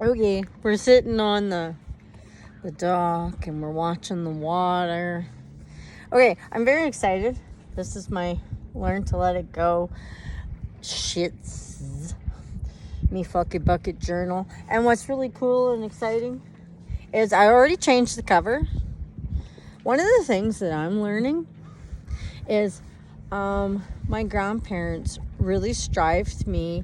Okay, we're sitting on the dock and we're watching the water. Okay, I'm very excited. This is my learn to let it go shits me fucking bucket journal. And what's really cool and exciting is I already changed the cover. One of the things that I'm learning is my grandparents really strived me.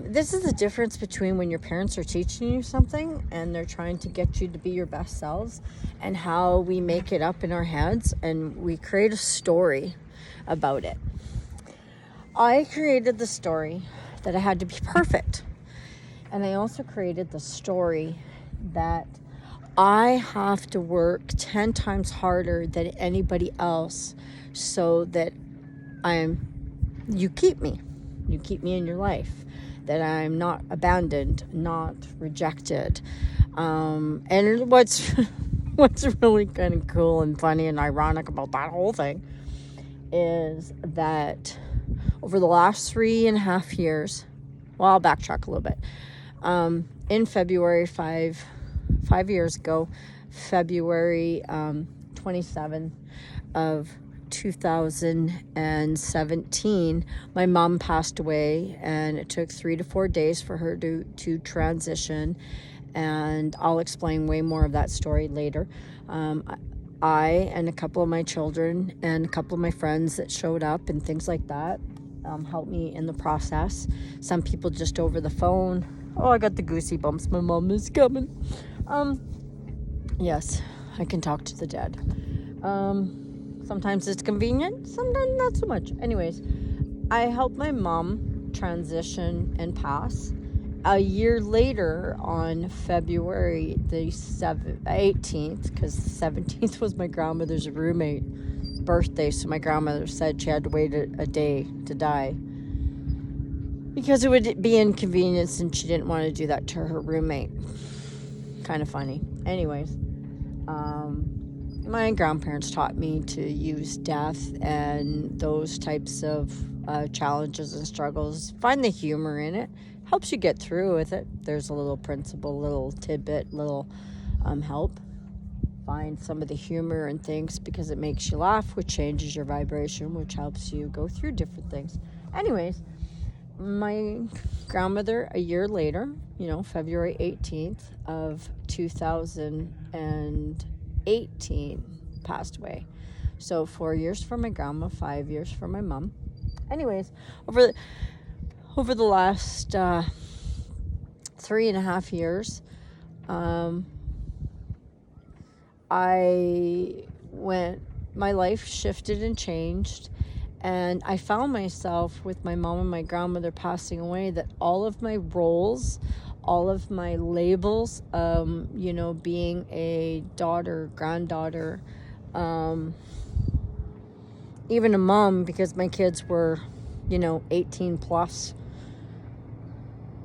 This is the difference between when your parents are teaching you something and they're trying to get you to be your best selves, and how we make it up in our heads and we create a story about it. I created the story that I had to be perfect. And I also created the story that I have to work 10 times harder than anybody else so that you keep me in your life, that I'm not abandoned, not rejected. And what's really kind of cool and funny and ironic about that whole thing is that over the last 3.5 years, well, I'll backtrack a little bit. In February, five years ago, February 27 of 2017, my mom passed away, and it took 3 to 4 days for her to transition, and I'll explain way more of that story later. I and a couple of my children and a couple of my friends that showed up and things like that helped me in the process. Some people just over the phone. Oh, I got the goosey bumps. My mom is coming. Yes, I can talk to the dead. Sometimes it's convenient, sometimes not so much. Anyways, I helped my mom transition and pass. A year later, on February the 18th, because the 17th was my grandmother's roommate's birthday, so my grandmother said she had to wait a day to die because it would be inconvenience, and she didn't want to do that to her roommate. Kind of funny. Anyways, my grandparents taught me to use death and those types of challenges and struggles. Find the humor in it. Helps you get through with it. There's a little principle, little tidbit, little help. Find some of the humor in things because it makes you laugh, which changes your vibration, which helps you go through different things. Anyways, my grandmother, a year later, February 18th of 2018, passed away. So 4 years for my grandma, 5 years for my mom. Anyways, over the last 3.5 years, my life shifted and changed, and I found myself with my mom and my grandmother passing away that all of my roles, all of my labels, being a daughter, granddaughter, even a mom, because my kids were, 18 plus.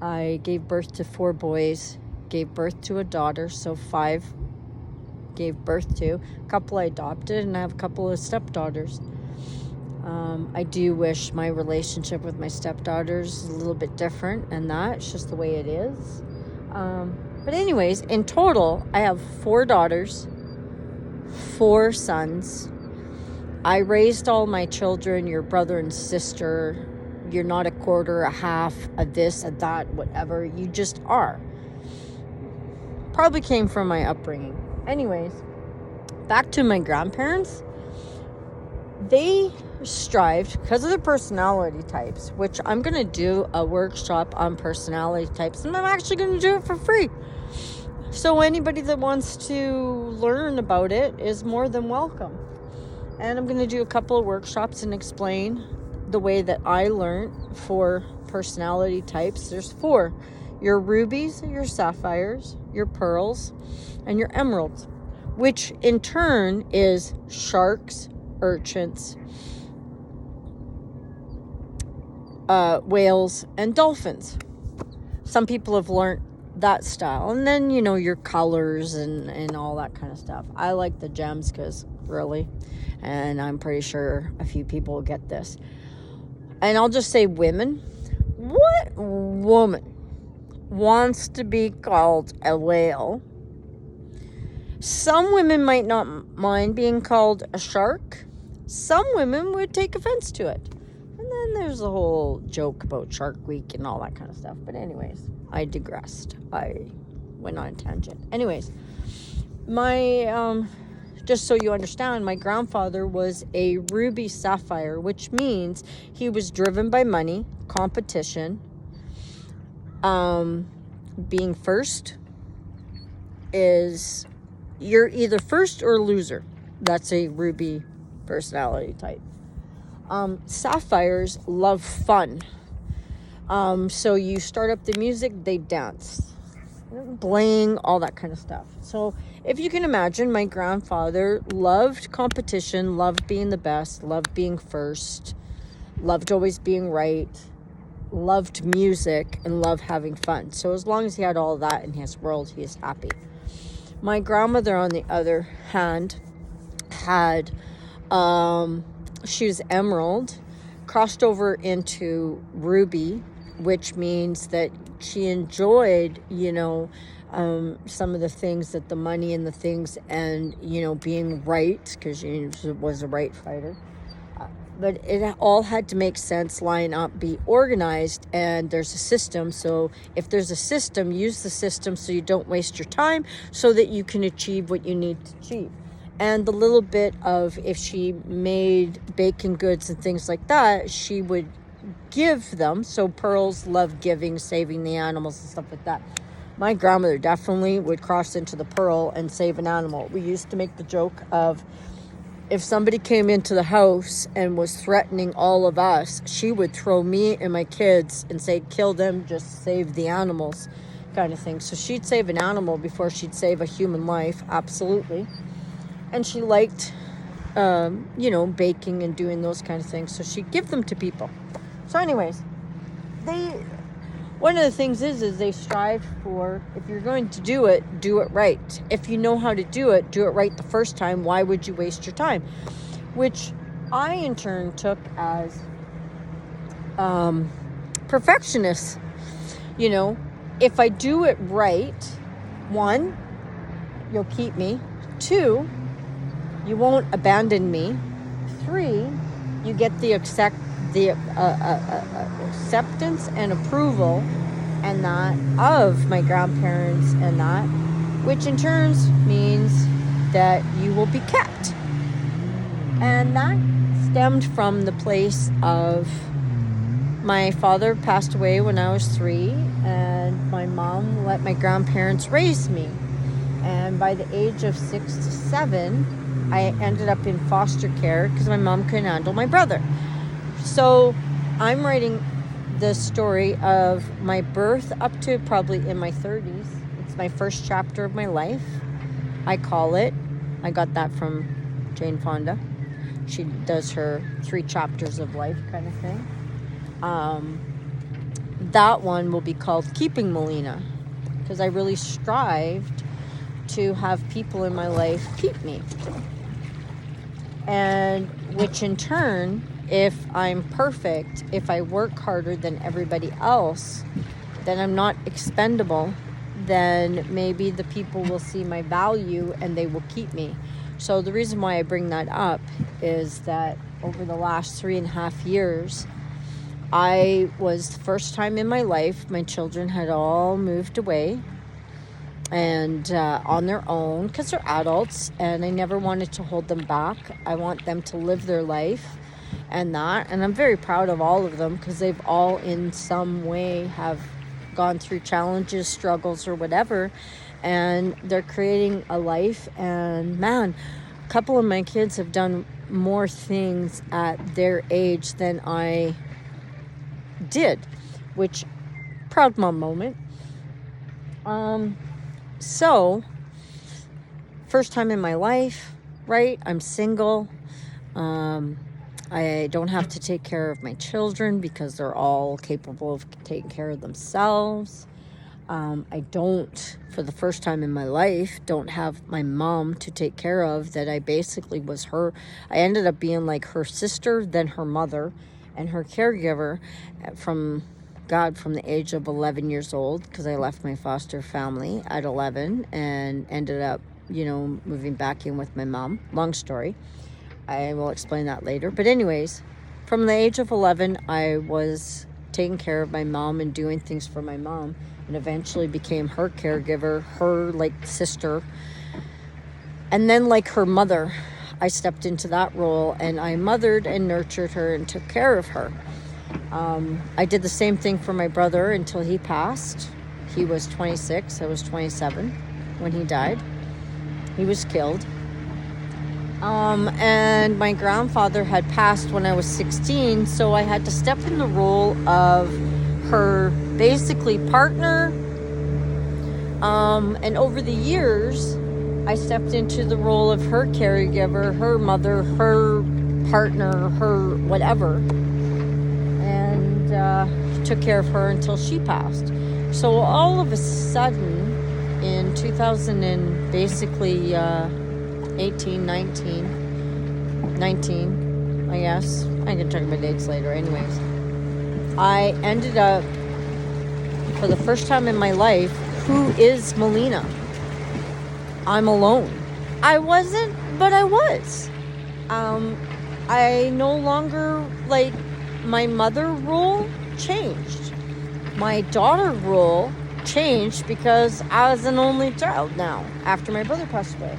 I gave birth to 4 boys, gave birth to a daughter, so 5 gave birth to. A couple I adopted, and I have a couple of stepdaughters. I do wish my relationship with my stepdaughters is a little bit different, and it's just the way it is. But anyways, in total, I have 4 daughters, 4 sons. I raised all my children, your brother and sister. You're not a quarter, a half, a this, a that, whatever. You just are. Probably came from my upbringing. Anyways, back to my grandparents. They strived because of their personality types, which I'm going to do a workshop on personality types, and I'm actually going to do it for free. So anybody that wants to learn about it is more than welcome. And I'm going to do a couple of workshops and explain the way that I learned for personality types. There's 4. Your rubies, your sapphires, your pearls, and your emeralds, which in turn is sharks, urchins, whales, and dolphins. Some people have learned that style. And then, your colors and all that kind of stuff. I like the gems because, really, and I'm pretty sure a few people will get this. And I'll just say women. What woman wants to be called a whale. Some women might not mind being called a shark. Some women would take offense to it. And then there's the whole joke about Shark Week and all that kind of stuff. But anyways, I digressed. I went on a tangent. Anyways, just so you understand, my grandfather was a ruby sapphire, which means he was driven by money, competition. Being first is, you're either first or loser. That's a ruby personality type. Sapphires love fun. So you start up the music, they dance, bling, all that kind of stuff. So if you can imagine, my grandfather loved competition, loved being the best, loved being first, loved always being right, loved music, and loved having fun. So as long as he had all of that in his world, he is happy. My grandmother, on the other hand, had she was emerald, crossed over into ruby, which means that she enjoyed, some of the things, that the money and the things, and, being right, because she was a right fighter. But it all had to make sense, line up, be organized, and there's a system. So if there's a system, use the system so you don't waste your time, so that you can achieve what you need to achieve. And the little bit of, if she made baking goods and things like that, she would give them. So pearls love giving, saving the animals and stuff like that. My grandmother definitely would cross into the pearl and save an animal. We used to make the joke of, if somebody came into the house and was threatening all of us, she would throw me and my kids and say, kill them, just save the animals, kind of thing. So she'd save an animal before she'd save a human life, absolutely. And she liked, baking and doing those kind of things. So she'd give them to people. So anyways, one of the things is they strive for, if you're going to do it right. If you know how to do it right the first time. Why would you waste your time? Which I, in turn, took as perfectionist. If I do it right, 1, you'll keep me. 2, you won't abandon me. 3, you get the acceptance and approval and that of my grandparents, and that, which in turn means that you will be kept. And that stemmed from the place of, my father passed away when I was 3, and my mom let my grandparents raise me. And by the age of 6 to 7, I ended up in foster care because my mom couldn't handle my brother. So I'm writing the story of my birth up to probably in my 30s. It's my first chapter of my life, I call it. I got that from Jane Fonda. She does her 3 chapters of life kind of thing. That one will be called Keeping Melina, because I really strived to have people in my life keep me. And which in turn, if I'm perfect, if I work harder than everybody else, then I'm not expendable, then maybe the people will see my value and they will keep me. So the reason why I bring that up is that over the last 3.5 years, I was the first time in my life, my children had all moved away and on their own, because they're adults, and I never wanted to hold them back. I want them to live their life and I'm very proud of all of them, because they've all in some way have gone through challenges, struggles, or whatever, and they're creating a life. And man, a couple of my kids have done more things at their age than I did, which proud mom moment. So first time in my life, right? I'm single. I don't have to take care of my children because they're all capable of taking care of themselves. I don't, for the first time in my life, don't have my mom to take care of, that I basically was her. I ended up being like her sister, then her mother, and her caregiver from God, from the age of 11 years old, because I left my foster family at 11 and ended up, moving back in with my mom. Long story. I will explain that later. But anyways, from the age of 11, I was taking care of my mom and doing things for my mom, and eventually became her caregiver, her sister. And then her mother, I stepped into that role, and I mothered and nurtured her and took care of her. I did the same thing for my brother until he passed. He was 26. I was 27 when he died. He was killed. And my grandfather had passed when I was 16, so I had to step in the role of her basically partner. And over the years, I stepped into the role of her caregiver, her mother, her partner, her whatever, and took care of her until she passed. So all of a sudden, in 2000 and basically 19, I guess. I can check my dates later. Anyways, I ended up, for the first time in my life, who is Melina? I'm alone. I wasn't, but I was. I no longer, my mother role changed. My daughter role changed because I was an only child now, after my brother passed away.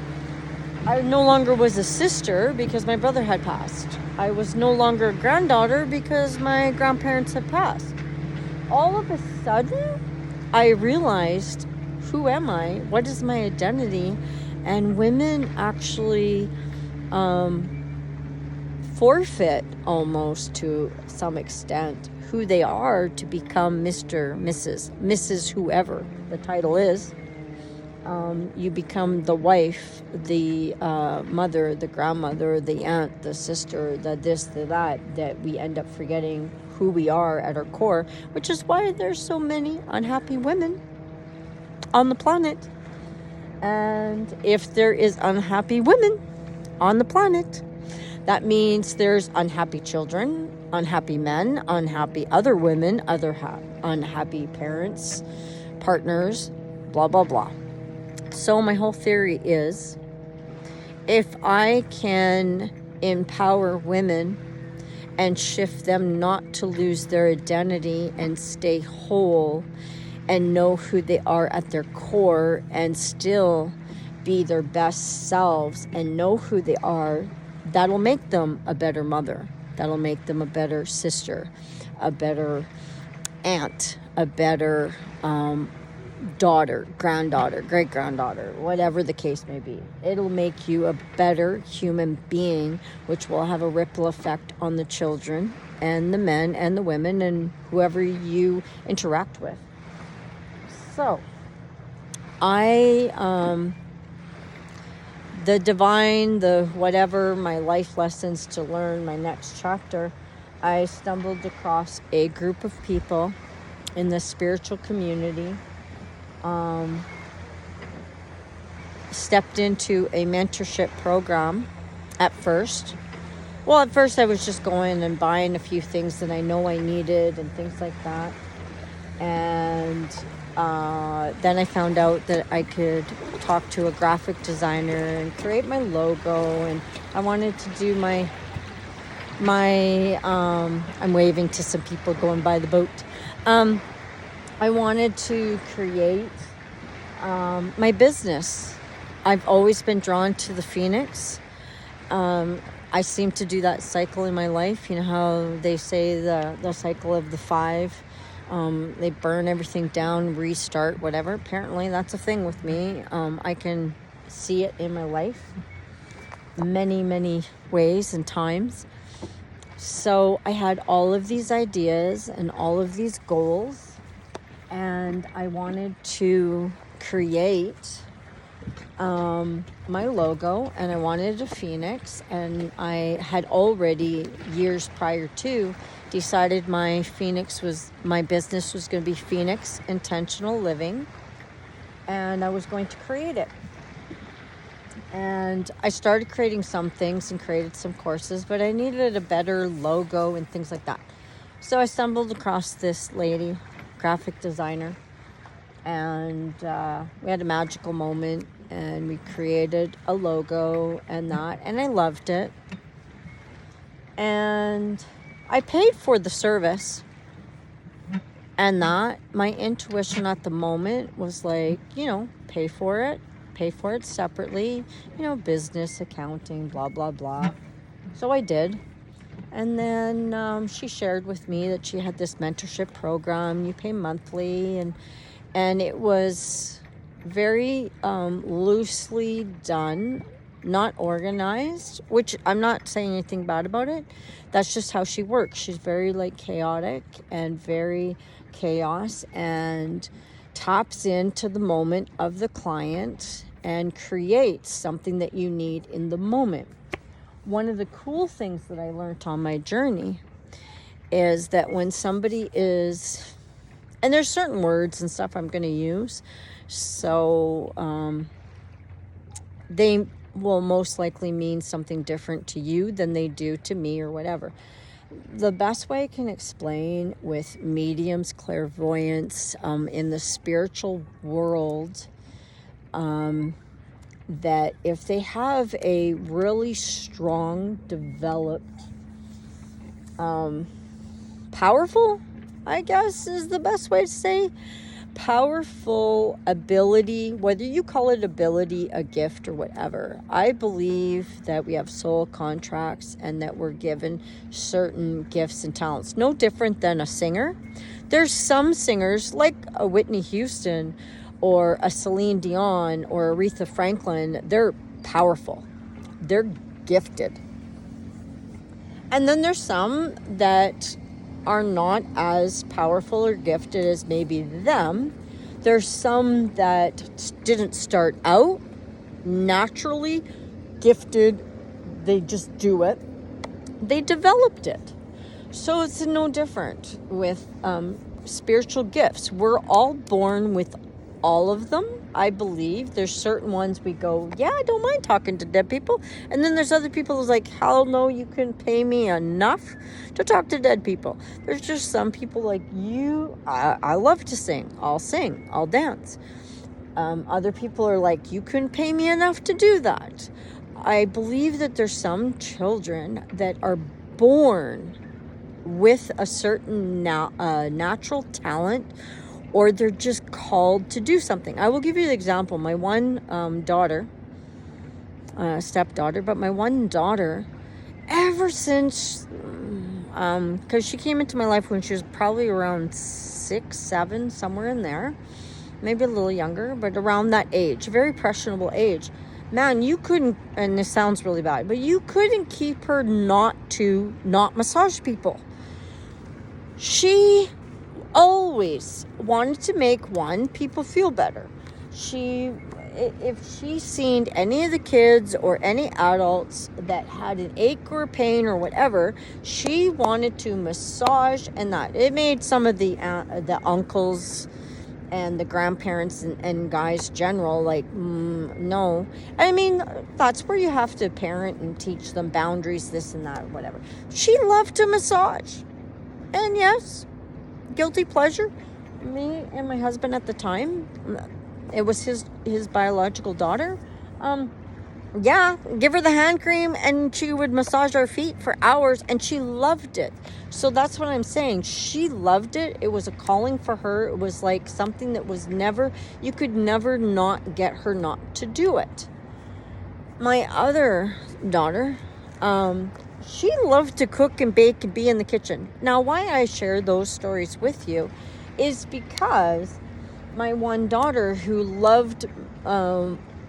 I no longer was a sister because my brother had passed. I was no longer a granddaughter because my grandparents had passed. All of a sudden, I realized, who am I? What is my identity? And women actually forfeit, almost to some extent, who they are to become Mr., Mrs., whoever the title is. You become the wife, the mother, the grandmother, the aunt, the sister, the this, the that we end up forgetting who we are at our core, which is why there's so many unhappy women on the planet. And if there is unhappy women on the planet, that means there's unhappy children, unhappy men, unhappy other women, unhappy parents, partners, blah, blah, blah. So my whole theory is, if I can empower women and shift them not to lose their identity and stay whole and know who they are at their core and still be their best selves and know who they are, that'll make them a better mother. That'll make them a better sister, a better aunt, a better daughter, granddaughter, great-granddaughter, whatever the case may be. It'll make you a better human being, which will have a ripple effect on the children and the men and the women and whoever you interact with. So, the divine, the whatever, my life lessons to learn, my next chapter, I stumbled across a group of people in the spiritual community, stepped into a mentorship program at first. Well, at first I was just going and buying a few things that I know I needed and things like that. And then I found out that I could talk to a graphic designer and create my logo. And I wanted to do my I'm waving to some people going by the boat. I wanted to create my business. I've always been drawn to the phoenix. I seem to do that cycle in my life. You know how they say the cycle of the 5. They burn everything down, restart, whatever. Apparently that's a thing with me. I can see it in my life many, many ways and times. So I had all of these ideas and all of these goals, and I wanted to create my logo, and I wanted a phoenix, and I had already, years prior to, decided my business was going to be Phoenix Intentional Living, and I was going to create it. And I started creating some things and created some courses, but I needed a better logo and things like that. So I stumbled across this lady, graphic designer, and we had a magical moment, and we created a logo and that, and I loved it. And I paid for the service, and that my intuition at the moment was like, pay for it separately, business, accounting, blah, blah, blah. So I did. And then she shared with me that she had this mentorship program. You pay monthly, and it was very loosely done, not organized, which I'm not saying anything bad about it. That's just how she works. She's very chaotic and very chaos, and taps into the moment of the client and creates something that you need in the moment. One of the cool things that I learned on my journey is that when somebody is, and there's certain words and stuff I'm going to use, so they will most likely mean something different to you than they do to me or whatever. The best way I can explain with mediums, clairvoyance, in the spiritual world, that if they have a really strong, developed, powerful, I guess is the best way to say, powerful ability, whether you call it ability, a gift, or whatever. I believe that we have soul contracts and that we're given certain gifts and talents. No different than a singer. There's some singers like a Whitney Houston or a Celine Dion or Aretha Franklin. They're powerful. They're gifted. And then there's some that are not as powerful or gifted as maybe them. There's some that didn't start out naturally gifted. They just do it. They developed it. So it's no different with spiritual gifts. We're all born with all of them, I believe. There's certain ones we go, yeah, I don't mind talking to dead people. And then there's other people who's like, hell no, you couldn't pay me enough to talk to dead people. There's just some people like you. I love to sing. I'll dance. Other people are like, you couldn't pay me enough to do that. I believe that there's some children that are born with a certain natural talent, or they're just called to do something. I will give you an example. My one daughter, stepdaughter, but my one daughter, ever since, because she came into my life when she was probably around 6, 7, somewhere in there, maybe a little younger, but around that age, a very impressionable age. Man, you couldn't, and this sounds really bad, but you couldn't keep her not massage people. She always wanted to make people feel better. If she seen any of the kids or any adults that had an ache or a pain or whatever, she wanted to massage, and that it made some of the uncles and the grandparents and guys general no. I mean, that's where you have to parent and teach them boundaries, this and that, whatever. She loved to massage, and yes, guilty pleasure. Me and my husband at the time, it was his biological daughter. Give her the hand cream and she would massage our feet for hours, and she loved it. So that's what I'm saying. She loved it. It was a calling for her. It was like something that was you could never not get her not to do it. My other daughter, she loved to cook and bake and be in the kitchen. Now, why I share those stories with you is because my one daughter, who loved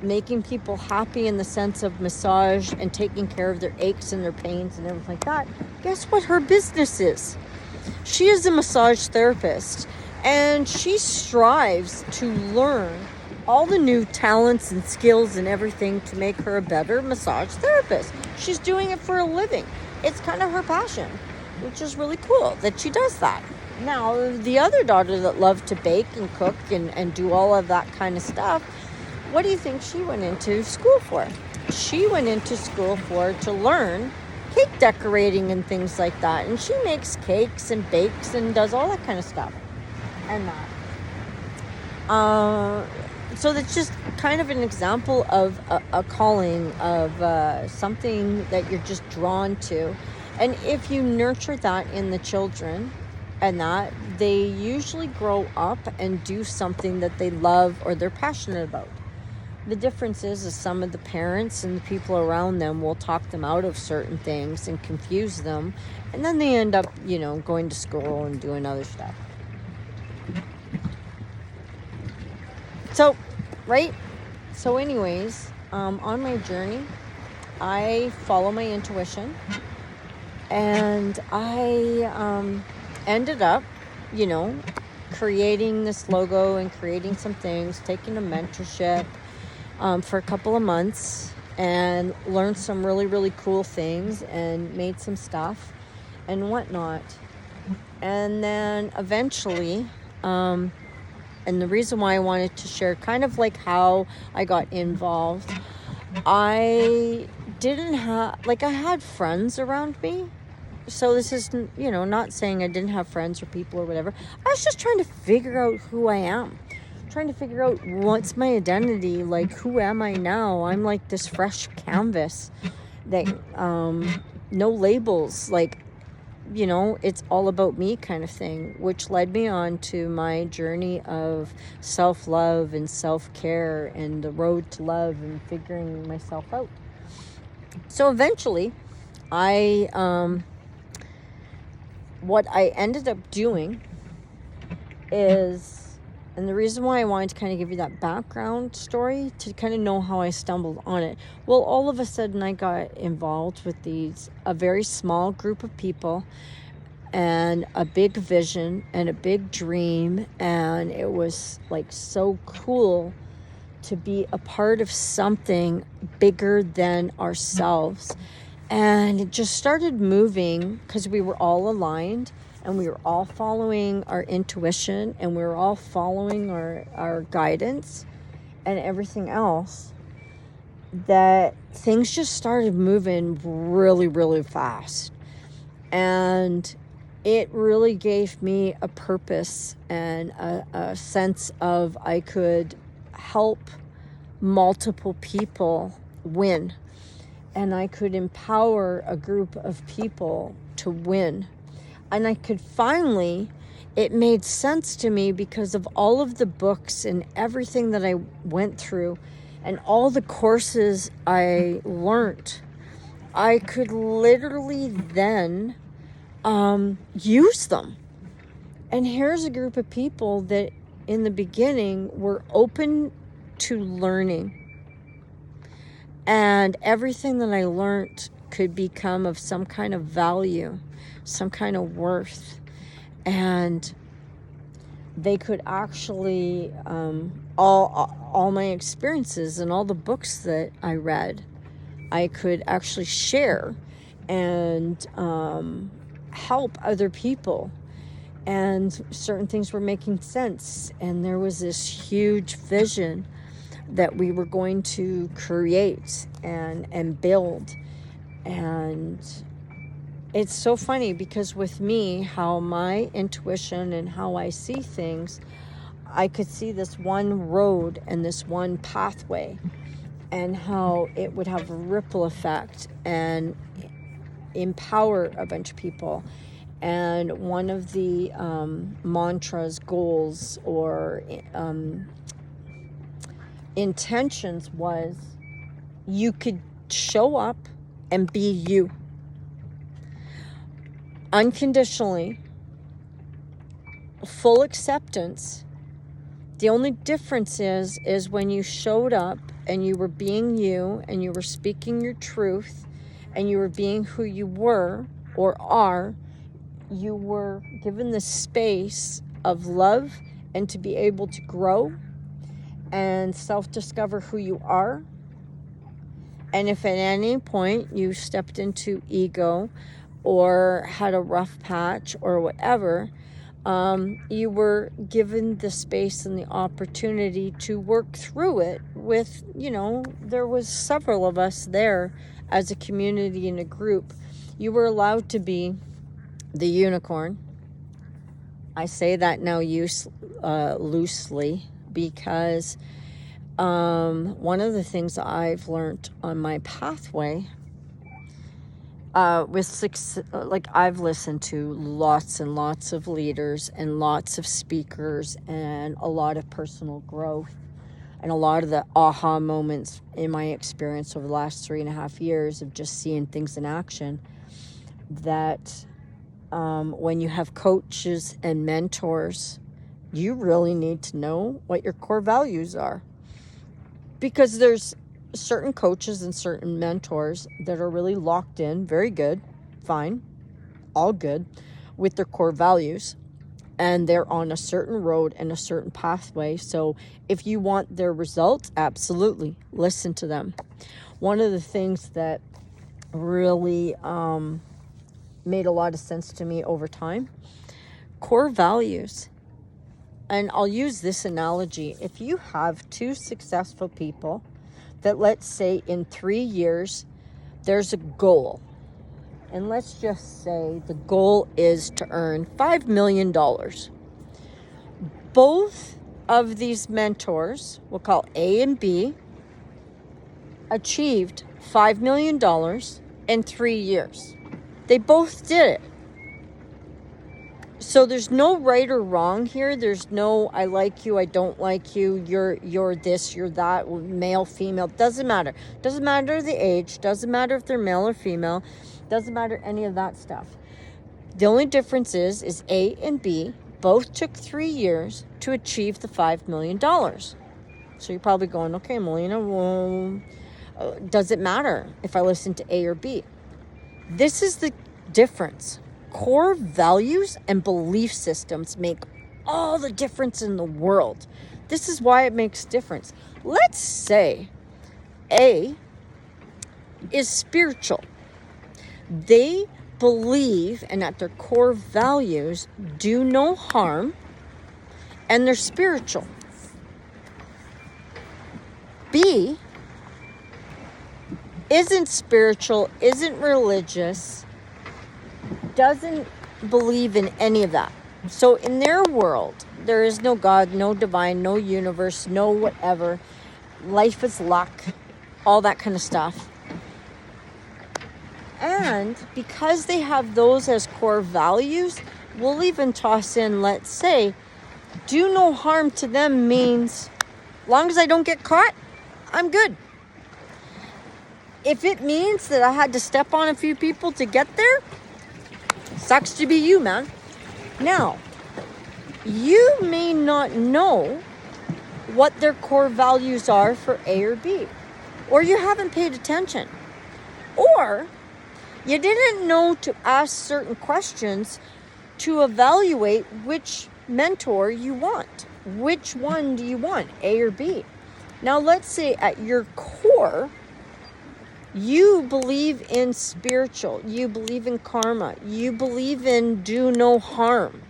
making people happy in the sense of massage and taking care of their aches and their pains and everything like that, guess what her business is? She is a massage therapist, and she strives to learn all the new talents and skills and everything to make her a better massage therapist. She's doing it for a living. It's kind of her passion, which is really cool that she does that. Now, the other daughter that loved to bake and cook and do all of that kind of stuff, what do you think she went into school for? She went into school to learn cake decorating and things like that. And she makes cakes and bakes and does all that kind of stuff and that. So that's just kind of an example of a calling, of something that you're just drawn to. And if you nurture that in the children, and that, they usually grow up and do something that they love or they're passionate about. The difference is some of the parents and the people around them will talk them out of certain things and confuse them, and then they end up, going to school and doing other stuff. So, right? So anyways, on my journey, I follow my intuition, and I ended up, creating this logo and creating some things, taking a mentorship for a couple of months, and learned some really, really cool things and made some stuff and whatnot. And then eventually, and the reason why I wanted to share kind of like how I got involved, I didn't have, I had friends around me. So this is, not saying I didn't have friends or people or whatever. I was just trying to figure out who I am. Trying to figure out what's my identity. Who am I now? I'm like this fresh canvas that, no labels. It's all about me kind of thing, which led me on to my journey of self-love and self-care and the road to love and figuring myself out. So eventually, what I ended up doing is, and the reason why I wanted to kind of give you that background story to kind of know how I stumbled on it. Well, all of a sudden I got involved with a very small group of people and a big vision and a big dream. And it was so cool to be a part of something bigger than ourselves. And it just started moving because we were all aligned and we were all following our intuition and we were all following our guidance and everything else, that things just started moving really, really fast. And it really gave me a purpose and a sense of I could help multiple people win. And I could empower a group of people to win. And I could finally, it made sense to me because of all of the books and everything that I went through and all the courses I learned. I could literally then use them. And here's a group of people that in the beginning were open to learning. And everything that I learned could become of some kind of value, some kind of worth. And they could actually, all my experiences and all the books that I read, I could actually share and help other people. And certain things were making sense. And there was this huge vision that we were going to create and build. And it's so funny because with me, how my intuition and how I see things, I could see this one road and this one pathway and how it would have a ripple effect and empower a bunch of people. And one of the mantras, goals, or intentions was you could show up and be you unconditionally, full acceptance. The only difference is when you showed up and you were being you and you were speaking your truth and you were being who you were or are, you were given the space of love and to be able to grow and self-discover who you are. And if at any point you stepped into ego or had a rough patch or whatever, you were given the space and the opportunity to work through it with, there was several of us there as a community and a group. You were allowed to be the unicorn. I say that now loosely because one of the things I've learned on my pathway like I've listened to lots and lots of leaders and lots of speakers and a lot of personal growth and a lot of the aha moments in my experience over the last 3.5 years of just seeing things in action, that when you have coaches and mentors, you really need to know what your core values are, because there's certain coaches and certain mentors that are really locked in, very good, fine, all good, with their core values, and they're on a certain road and a certain pathway. So if you want their results, absolutely listen to them. One of the things that really made a lot of sense to me over time, core values. And I'll use this analogy. If you have two successful people that, let's say in 3 years, there's a goal. And let's just say the goal is to earn $5 million. Both of these mentors, we'll call A and B, achieved $5 million in 3 years. They both did it. So there's no right or wrong here. There's no I like you, I don't like you, you're this, you're that, male, female, doesn't matter. Doesn't matter the age, doesn't matter if they're male or female, doesn't matter any of that stuff. The only difference is A and B both took 3 years to achieve the $5 million. So you're probably going, okay, Melina, well, does it matter if I listen to A or B? This is the difference. Core values and belief systems make all the difference in the world. This is why it makes difference. Let's say A is spiritual. They believe, and at their core values, do no harm, and they're spiritual. B isn't spiritual, isn't religious, doesn't believe in any of that. So in their world, there is no God, no divine, no universe, no whatever. Life is luck, all that kind of stuff. And because they have those as core values, we'll even toss in, let's say, do no harm to them means, long as I don't get caught, I'm good. If it means that I had to step on a few people to get there, sucks to be you, man. Now, you may not know what their core values are for A or B, or you haven't paid attention, or you didn't know to ask certain questions to evaluate which mentor you want. Which one do you want, A or B? Now, let's say at your core, you believe in spiritual, you believe in karma, you believe in do no harm.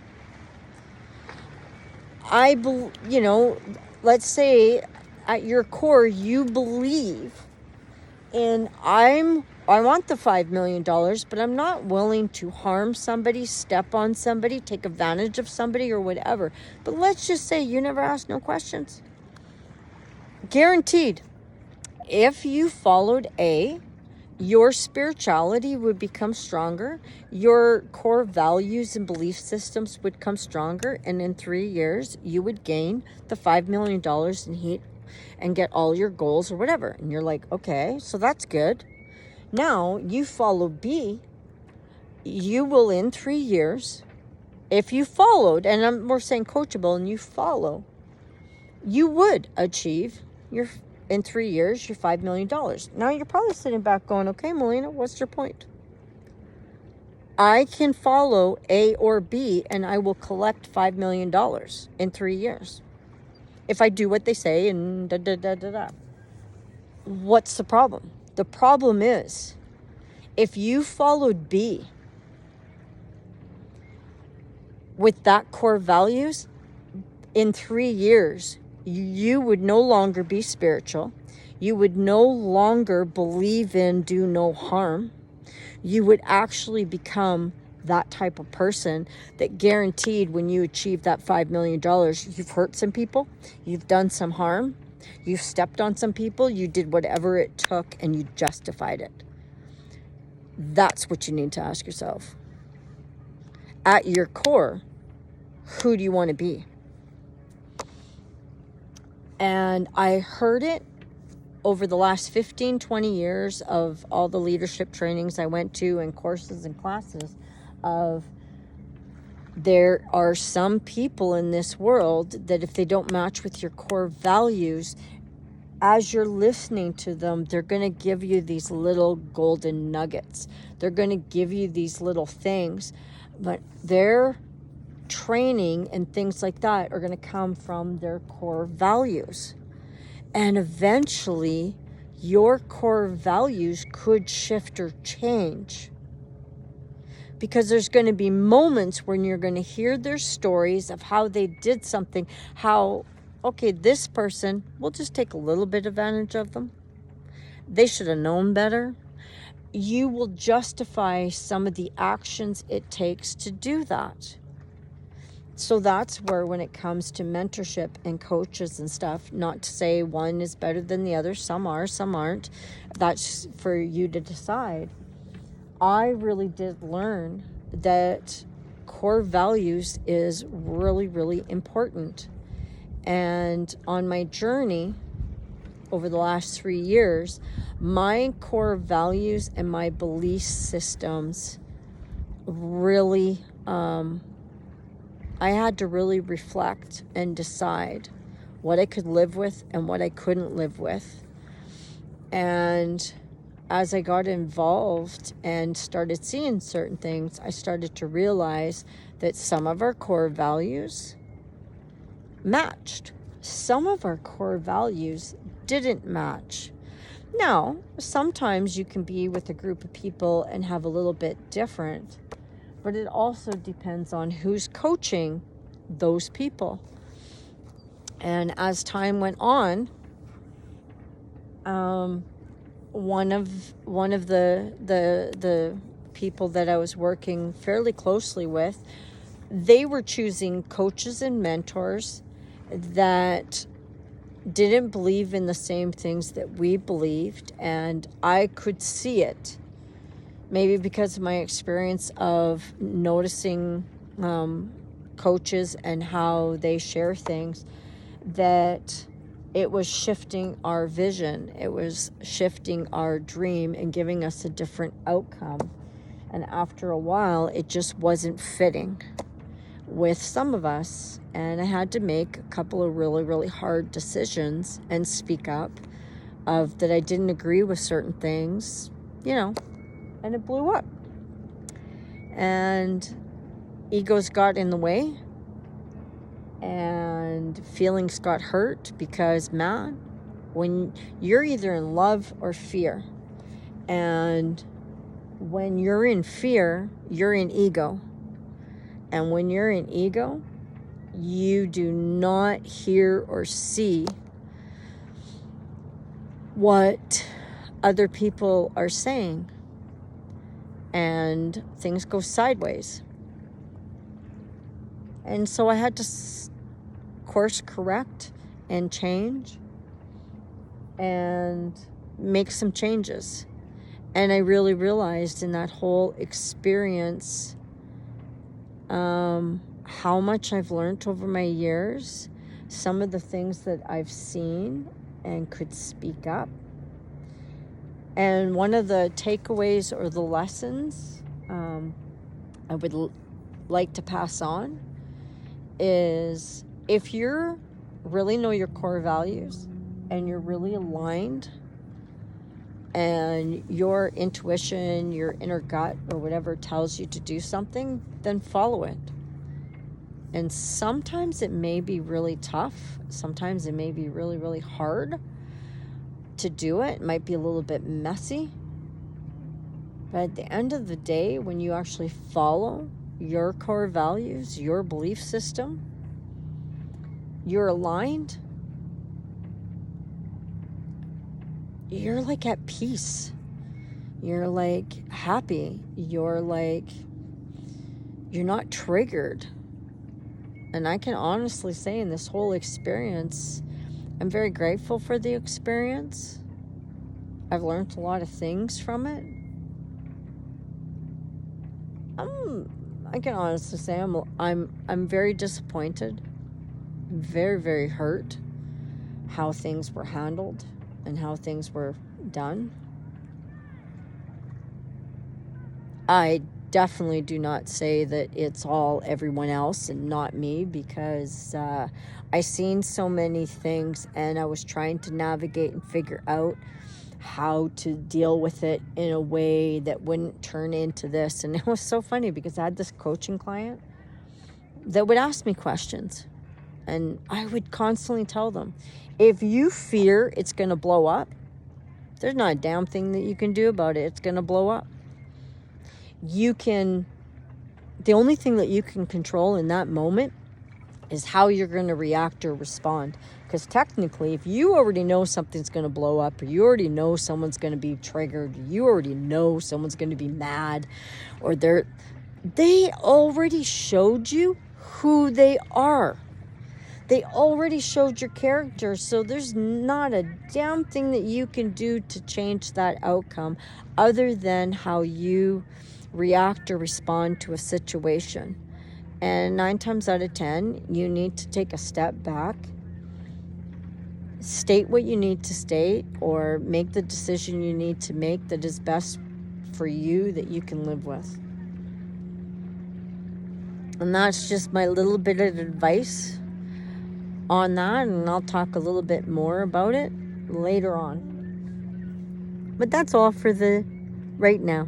Let's say at your core, you believe in I want the $5 million, but I'm not willing to harm somebody, step on somebody, take advantage of somebody or whatever. But let's just say you never asked no questions. Guaranteed. If you followed A, your spirituality would become stronger, your core values and belief systems would come stronger, and in 3 years, you would gain the $5 million in heat and get all your goals or whatever. And you're like, okay, so that's good. Now, you follow B, you will in 3 years, if you followed, and we're saying coachable, and you follow, you would achieve in 3 years, your $5 million. Now you're probably sitting back going, okay, Melina, what's your point? I can follow A or B and I will collect $5 million in 3 years. If I do what they say and da-da-da-da-da. What's the problem? The problem is, if you followed B with that core values, in 3 years, you would no longer be spiritual. You would no longer believe in do no harm. you would actually become that type of person that guaranteed when you achieve that $5 million, you've hurt some people, you've done some harm, you've stepped on some people, you did whatever it took, and you justified it. That's what you need to ask yourself. At your core, who do you want to be? And I heard it over the last 15, 20 years of all the leadership trainings I went to and courses and classes of there are some people in this world that if they don't match with your core values, as you're listening to them, they're going to give you these little golden nuggets. They're going to give you these little things, but their training and things like that are going to come from their core values. And eventually, your core values could shift or change. Because there's going to be moments when you're going to hear their stories of how they did something, how, okay, this person, we'll just take a little bit advantage of them. They should have known better. You will justify some of the actions it takes to do that. So that's where, when it comes to mentorship and coaches and stuff, not to say one is better than the other, some are, some aren't. That's for you to decide. I really did learn that core values is really, really important. And on my journey over the last 3 years, my core values and my belief systems really, I had to really reflect and decide what I could live with and what I couldn't live with. And as I got involved and started seeing certain things, I started to realize that some of our core values matched. Some of our core values didn't match. Now, sometimes you can be with a group of people and have a little bit different, but it also depends on who's coaching those people. And as time went on, one of the people that I was working fairly closely with, they were choosing coaches and mentors that didn't believe in the same things that we believed, and I could see it. Maybe because of my experience of noticing coaches and how they share things, that it was shifting our vision. It was shifting our dream and giving us a different outcome. And after a while, it just wasn't fitting with some of us. And I had to make a couple of really, really hard decisions and speak up of that I didn't agree with certain things, and it blew up. And egos got in the way. And feelings got hurt because, man, when you're either in love or fear, and when you're in fear, you're in ego. And when you're in ego, you do not hear or see what other people are saying, and things go sideways. And so I had to course correct and change and make some changes. And I really realized in that whole experience how much I've learned over my years, some of the things that I've seen and could speak up. And one of the takeaways or the lessons I would like to pass on is, if you really know your core values and you're really aligned and your intuition, your inner gut or whatever tells you to do something, then follow it. And sometimes it may be really tough. Sometimes it may be really, really hard to do it. It might be a little bit messy. But at the end of the day, when you actually follow your core values, your belief system, you're aligned, you're like at peace. You're like happy. You're not triggered. And I can honestly say in this whole experience, I'm very grateful for the experience. I've learned a lot of things from it. I can honestly say I'm very disappointed. I'm very, very hurt how things were handled and how things were done. I definitely do not say that it's all everyone else and not me, because I seen so many things and I was trying to navigate and figure out how to deal with it in a way that wouldn't turn into this. And it was so funny because I had this coaching client that would ask me questions, and I would constantly tell them, if you fear it's going to blow up, there's not a damn thing that you can do about it. It's going to blow up. The only thing that you can control in that moment is how you're going to react or respond. Because technically, if you already know something's going to blow up, or you already know someone's going to be triggered, you already know someone's going to be mad, or they already showed you who they are. They already showed your character, so there's not a damn thing that you can do to change that outcome other than how you react or respond to a situation. And 9 times out of 10, you need to take a step back, state what you need to state, or make the decision you need to make that is best for you, that you can live with. And that's just my little bit of advice on that, and I'll talk a little bit more about it later on. But that's all for the right now.